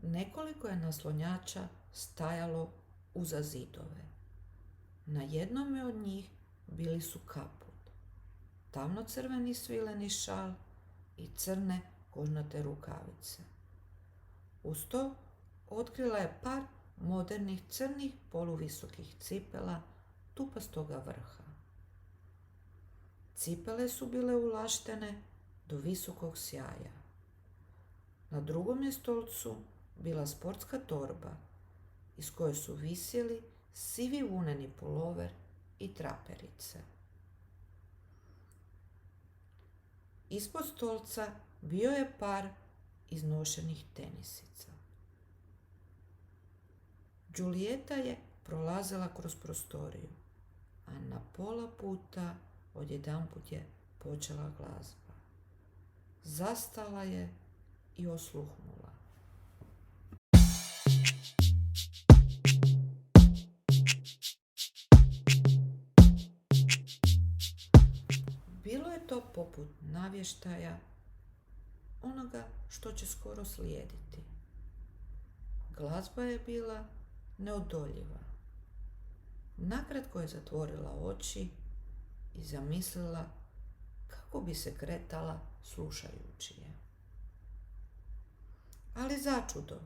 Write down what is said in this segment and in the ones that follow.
Nekoliko je naslonjača stajalo uza zidove. Na jednome od njih bili su kaput, tamnocrveni svileni šal i crne kožnate rukavice. Uz to otkrila je par modernih crnih poluvisokih cipela tupastoga vrha. Cipele su bile ulaštene do visokog sjaja. Na drugom je stolcu bila sportska torba iz koje su visjeli sivi vuneni pulover i traperice. Ispod stolca bio je par iznošenih tenisica. Julieta je prolazila kroz prostoriju, a na pola puta odjedanput je počela glazba. Zastala je i osluhnula. Bilo je to poput navještaja onoga što će skoro slijediti. Glazba je bila neodoljiva. Nakratko je zatvorila oči i zamislila kako bi se kretala slušajući je. Ali začudo,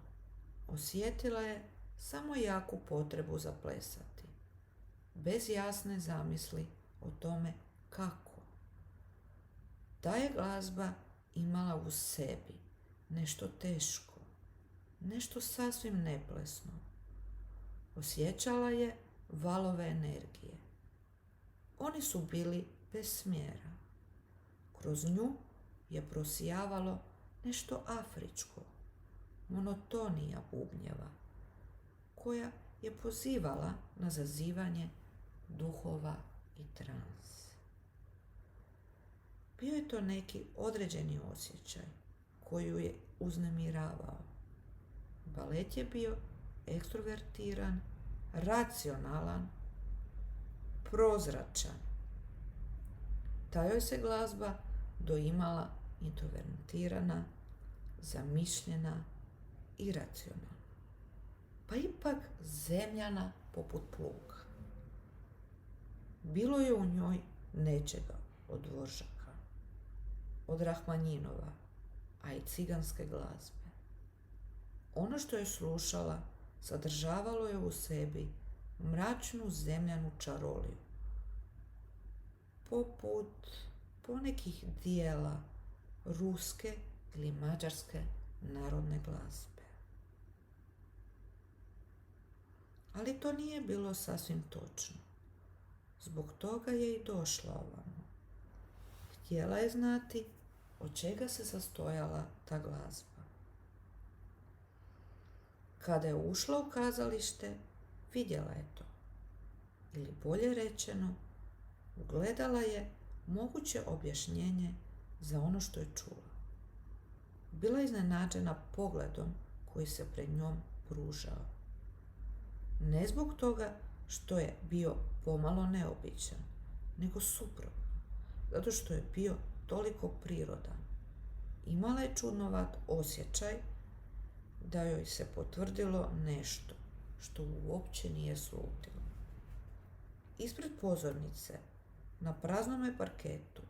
osjetila je samo jaku potrebu za plesati, bez jasne zamisli o tome kako. Ta je glazba imala u sebi nešto teško, nešto sasvim neplesno. Osjećala je valove energije. Oni su bili bez smjera. Kroz nju je prosijavalo nešto afričko, monotonija bubnjeva, koja je pozivala na zazivanje duhova i trans. Bio je to neki određeni osjećaj koji ju je uznemiravao. Balet je bio ekstrovertiran, racionalan, prozračan. Ta joj se glazba doimala introvertirana, zamišljena, iracionalna, pa ipak zemljana poput pluga. Bilo je u njoj nečega od Dvoržaka, od Rahmanjinova, a i ciganske glazbe. Ono što je slušala sadržavalo je u sebi mračnu zemljanu čaroliju, poput ponekih dijela ruske ili mađarske narodne glazbe. Ali to nije bilo sasvim točno. Zbog toga je i došla ovamo. Htjela je znati od čega se sastojala ta glazba. Kada je ušla u kazalište, vidjela je to. Ili bolje rečeno, ugledala je moguće objašnjenje za ono što je čula. Bila je iznenađena pogledom koji se pred njom pružao. Ne zbog toga što je bio pomalo neobičan, nego suprotno, zato što je bio toliko prirodan. Imala je čudnovat osjećaj da joj se potvrdilo nešto što uopće nije slutilo. Ispred pozornice, na praznome parketu,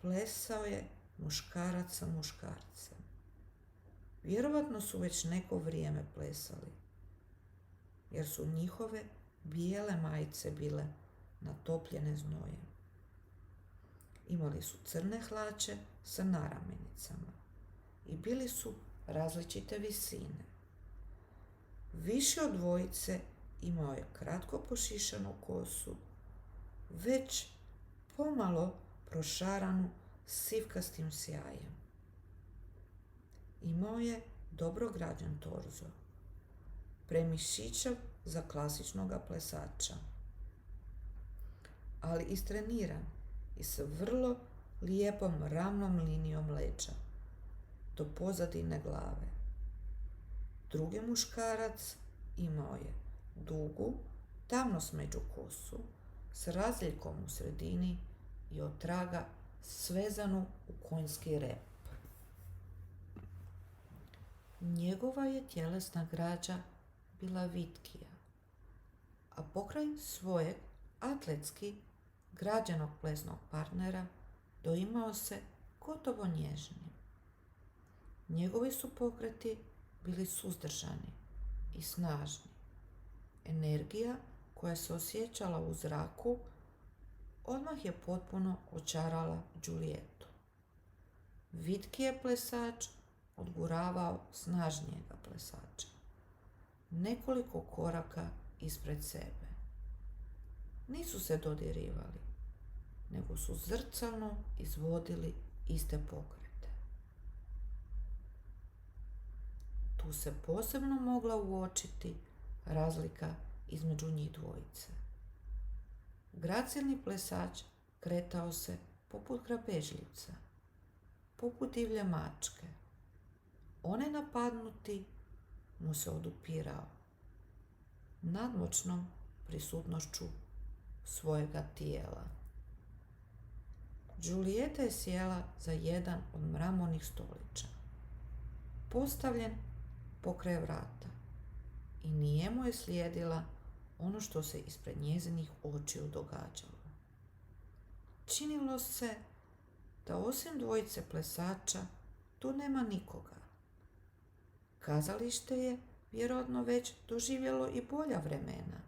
plesao je muškarac sa muškarcem. Vjerovatno su već neko vrijeme plesali, jer su njihove bijele majice bile natopljene znojem. Imali su crne hlače sa naramenicama i bili su različite visine. Više od dvojice imao je kratko pošišanu kosu, već pomalo prošaranu sivkastim sjajem. Imao je dobro građen torzo, premišićav za klasičnoga plesača, ali istreniran i s vrlo lijepom ravnom linijom leđa do pozadine glave. Drugi muškarac imao je dugu, tamno smeđu kosu s razljekom u sredini i otraga svezanu u konjski rep. Njegova je tjelesna građa bila vitkija, a pokraj svojeg atletski građenog plesnog partnera doimao se gotovo nježnim. Njegovi su pokreti bili suzdržani i snažni. Energija koja se osjećala u zraku odmah je potpuno očarala Julietu. Vitki je plesač odguravao snažnijega plesača, nekoliko koraka ispred sebe. Nisu se dodirivali, nego su zrcalno izvodili iste pokrete. Tu se posebno mogla uočiti razlika između njih dvojice. Gracilni plesač kretao se poput grabežljivca, poput divlje mačke. Onaj napadnuti mu se odupirao nadmoćnom prisutnošću svojega tijela. Julieta je sjela za jedan od mramornih stolića, postavljen pokraj vrata, i nijemo je slijedila ono što se ispred njezinih očiju događalo. Činilo se da osim dvojice plesača tu nema nikoga. Kazalište je vjerojatno već doživjelo i bolja vremena,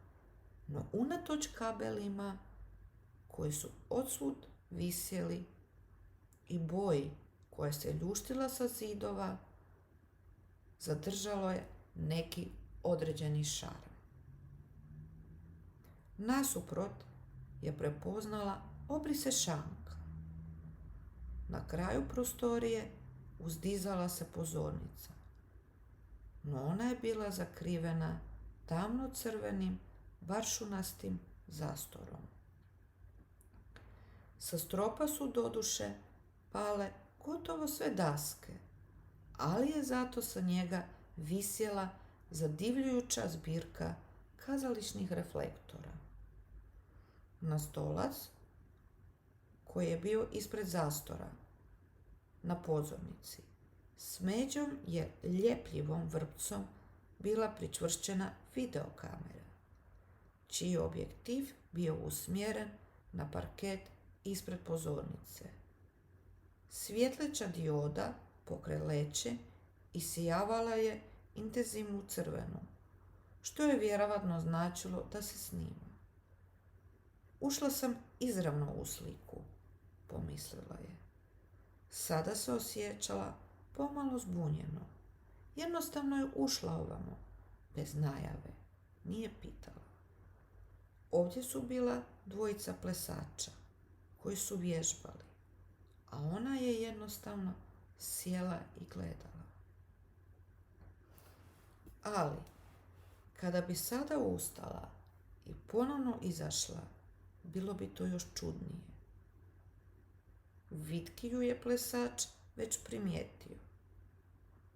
no unatoč kabelima koji su odsvud visjeli i boji koja se ljuštila sa zidova, zadržalo je neki određeni šarm. Nasuprot je prepoznala obrise šanka. Na kraju prostorije uzdizala se pozornica, no ona je bila zakrivena tamno-crvenim, baršunastim zastorom. Sa stropa su doduše pale gotovo sve daske, ali je zato sa njega visjela zadivljujuća zbirka kazališnih reflektora. Na stolac, koji je bio ispred zastora, na pozornici, s međom je ljepljivom vrpcom bila pričvršćena videokamera, čiji je objektiv bio usmjeren na parket ispred pozornice. Svjetleća dioda pokraj leće isijavala je intenzivnu crvenu, što je vjerovatno značilo da se snima. Ušla sam izravno u sliku, pomislila je. Sada se osjećala pomalo zbunjeno. Jednostavno je ušla ovamo, bez najave, nije pitala. Ovdje su bila dvojica plesača, koji su vježbali, a ona je jednostavno sjela i gledala. Ali, kada bi sada ustala i ponovno izašla, bilo bi to još čudnije. Vitkiju je plesač već primijetio.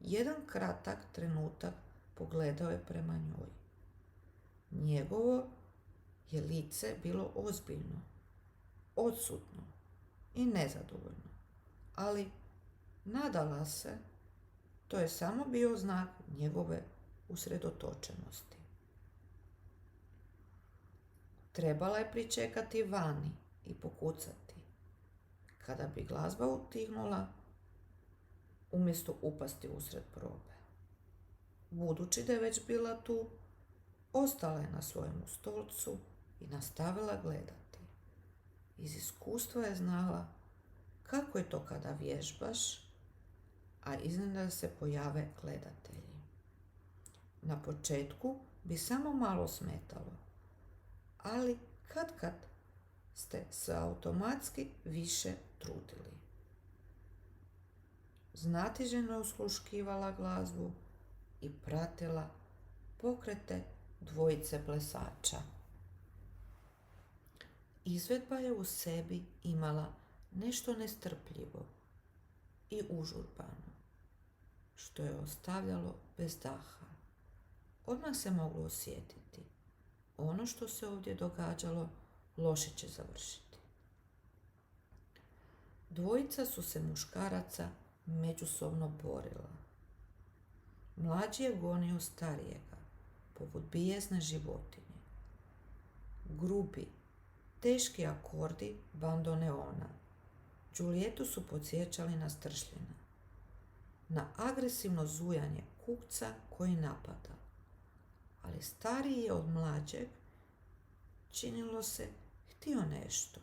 Jedan kratak trenutak pogledao je prema njoj. Njegovo je lice bilo ozbiljno, odsutno i nezadovoljno, ali nadala se, to je samo bio znak njegove usredotočenosti. Trebala je pričekati vani i pokucati. Kada bi glazba utihnula, umjesto upasti usred probe. Budući da je već bila tu, ostala je na svojemu stolcu i nastavila gledati. Iz iskustva je znala kako je to kada vježbaš, a iznenada se pojave gledatelji. Na početku bi samo malo smetalo, ali kad ste se automatski više trudili. Znatiželjno usluškivala glazbu i pratila pokrete dvojice plesača. Izvedba je u sebi imala nešto nestrpljivo i užurbano, što je ostavljalo bez daha. Odmah se moglo osjetiti. Ono što se ovdje događalo loše će završiti. Dvojica su se muškaraca međusobno borila. Mlađi je gonio starijega, poput bijesne životinje. Grubi, teški akordi bandoneona Đuljetu su podsjećali na stršljena, na agresivno zujanje kukca koji napada, ali stariji je od mlađeg, činilo se, htio nešto,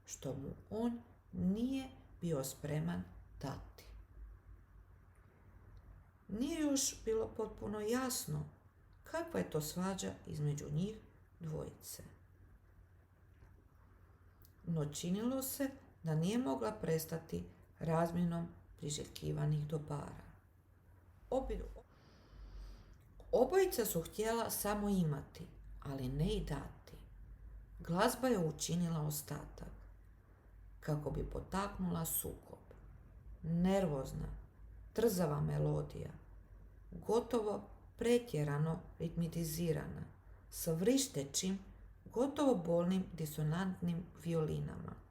što mu on nije bio spreman dati. Nije još bilo potpuno jasno kakva je to svađa između njih dvojice. No činilo se da nije mogla prestati razmjenom priželjkivanih dobara. Obojica su htjela samo imati, ali ne i dati. Glazba je učinila ostatak, kako bi potaknula sukob. Nervozna, trzava melodija, gotovo pretjerano ritmitizirana, s vrištećim, gotovo bolnim disonantnim violinama,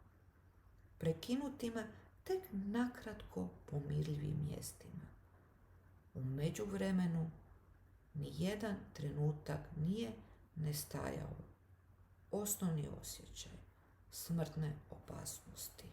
prekinutima tek nakratko pomirljivim mjestima. U međuvremenu ni jedan trenutak nije nestajao osnovni osjećaj smrtne opasnosti.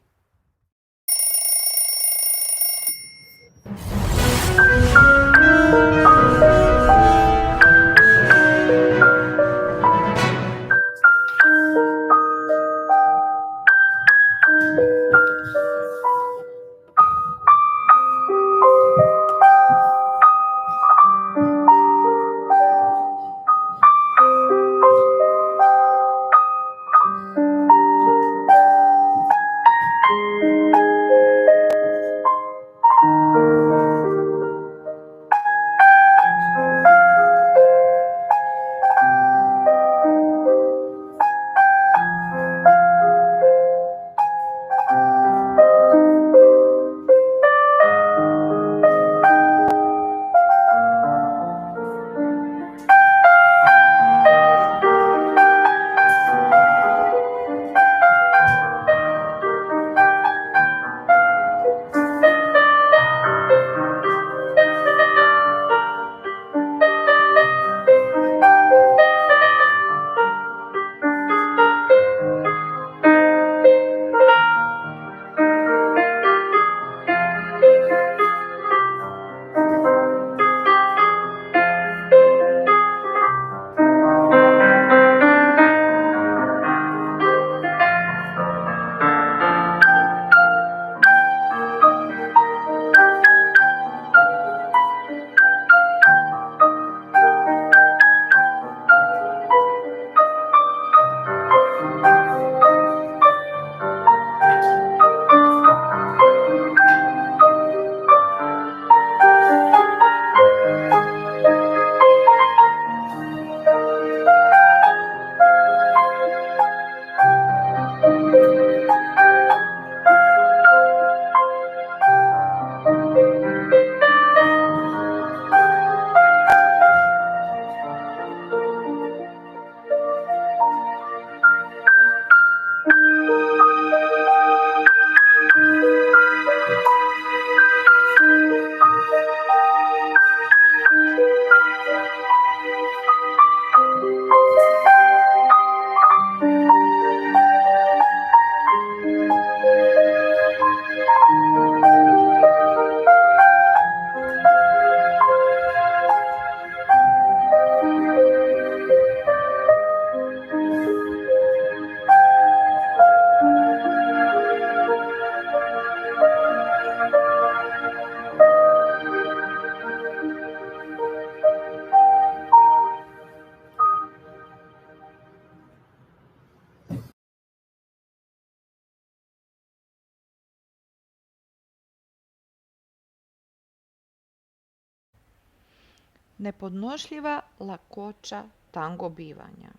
Nepodnošljiva lakoća tango bivanja.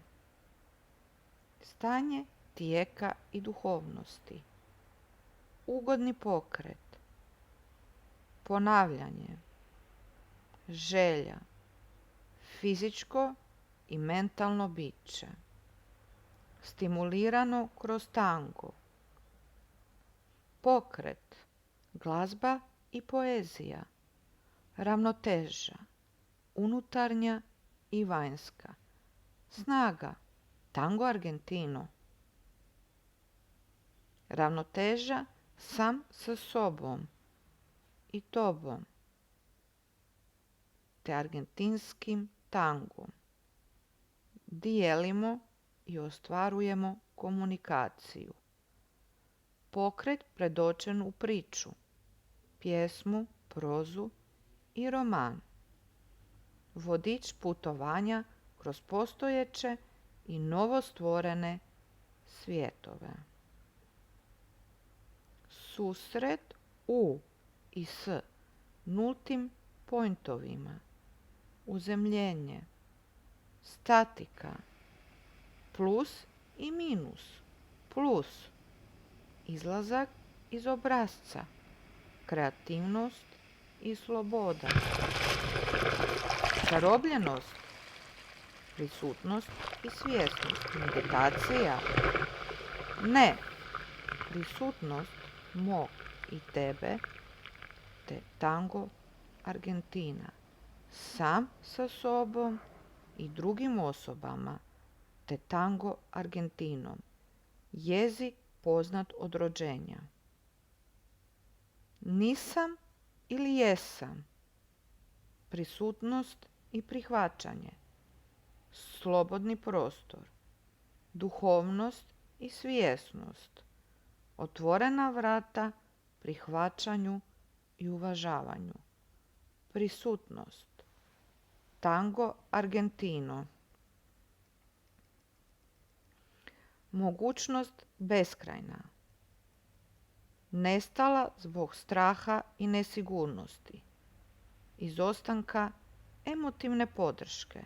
Stanje tijeka i duhovnosti. Ugodni pokret. Ponavljanje. Želja. Fizičko i mentalno biće. Stimulirano kroz tango. Pokret. Glazba i poezija. Ravnoteža. unutarnja i vanjska. Snaga, tango argentino. Ravnoteža, sam sa sobom i tobom, te argentinskim tangom. Dijelimo i ostvarujemo komunikaciju. Pokret predočen u priču, pjesmu, prozu i roman. Vodič putovanja kroz postojeće i novostvorene svijetove. Susret u i s nultim pointovima. Uzemljenje. Statika. Plus i minus. Plus. Izlazak iz obrasca. Kreativnost i sloboda. Zarobljenost. Prisutnost i svjesnost. Meditacija. Ne. Prisutnost mog i tebe, te tango Argentina. Sam sa sobom i drugim osobama, te tango Argentinom. Jezik poznat od rođenja. Nisam ili jesam. Prisutnost i prihvaćanje. Slobodni prostor. Duhovnost i svjesnost. Otvorena vrata prihvaćanju i uvažavanju. Prisutnost. Tango Argentino. Mogućnost beskrajna. Nestala zbog straha i nesigurnosti. Izostanka emotivne podrške.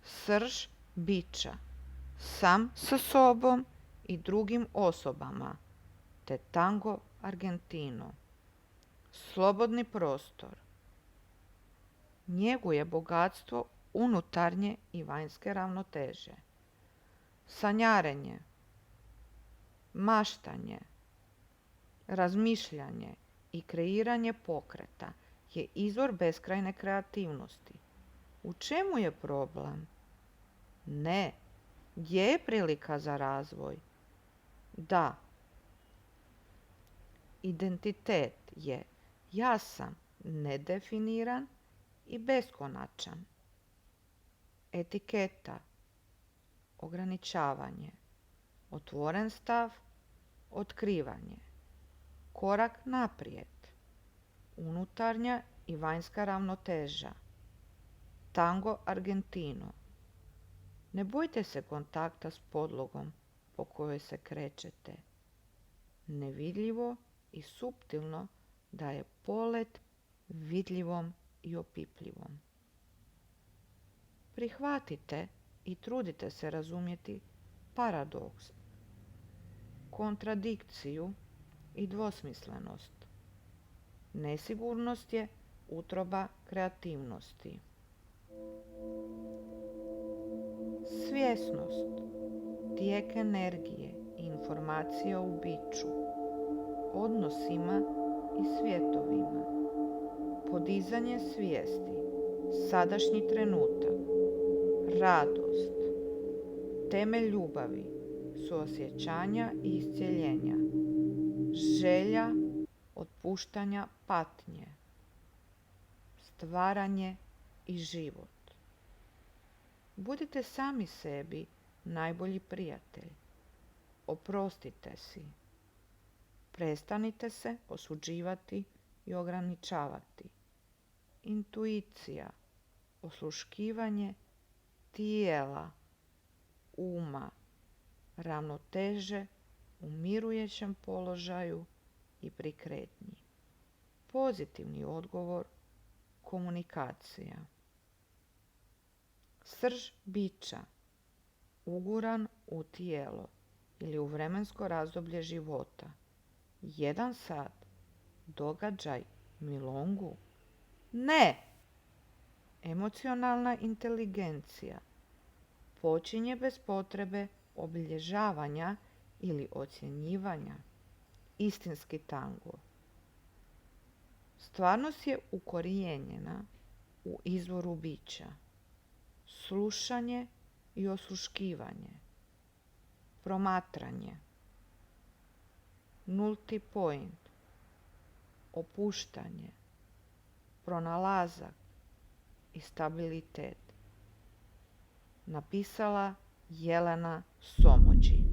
Srž bića. Sam sa sobom i drugim osobama, te tango Argentino. Slobodni prostor. Njeguje bogatstvo unutarnje i vanjske ravnoteže. Sanjarenje. Maštanje. Razmišljanje i kreiranje pokreta je izvor beskrajne kreativnosti. U čemu je problem? Ne. Gdje je prilika za razvoj? Da. Identitet je jasan, nedefiniran i beskonačan. Etiketa. Ograničavanje. Otvoren stav. Otkrivanje. Korak naprijed. Unutarnja i vanjska ravnoteža. Tango Argentino. Ne bojte se kontakta s podlogom po kojoj se krećete. Nevidljivo i suptilno daje polet vidljivom i opipljivom. Prihvatite i trudite se razumjeti paradoks, kontradikciju i dvosmislenost. Nesigurnost je utroba kreativnosti. Svjesnost, tijek energije i informacija u biću, odnosima i svjetovima, podizanje svijesti, sadašnji trenutak, radost, temelj ljubavi, suosjećanja i iscjeljenja, želja otpuštanja patnje, stvaranje i život. Budite sami sebi najbolji prijatelj. Oprostite si. Prestanite se osuđivati i ograničavati. Intuicija, osluškivanje tijela, uma, ravnoteže u mirujućem položaju i pri kretnji. Pozitivni odgovor, komunikacija. Srž bića, uguran u tijelo ili u vremensko razdoblje života. 1 sat, događaj, milongu. Ne! Emocionalna inteligencija počinje bez potrebe obilježavanja ili ocjenjivanja. Istinski tango. Stvarnost je ukorijenjena u izvoru bića, slušanje i osluškivanje, promatranje, nulti point, opuštanje, pronalazak i stabilitet. Napisala Jelena Somođi.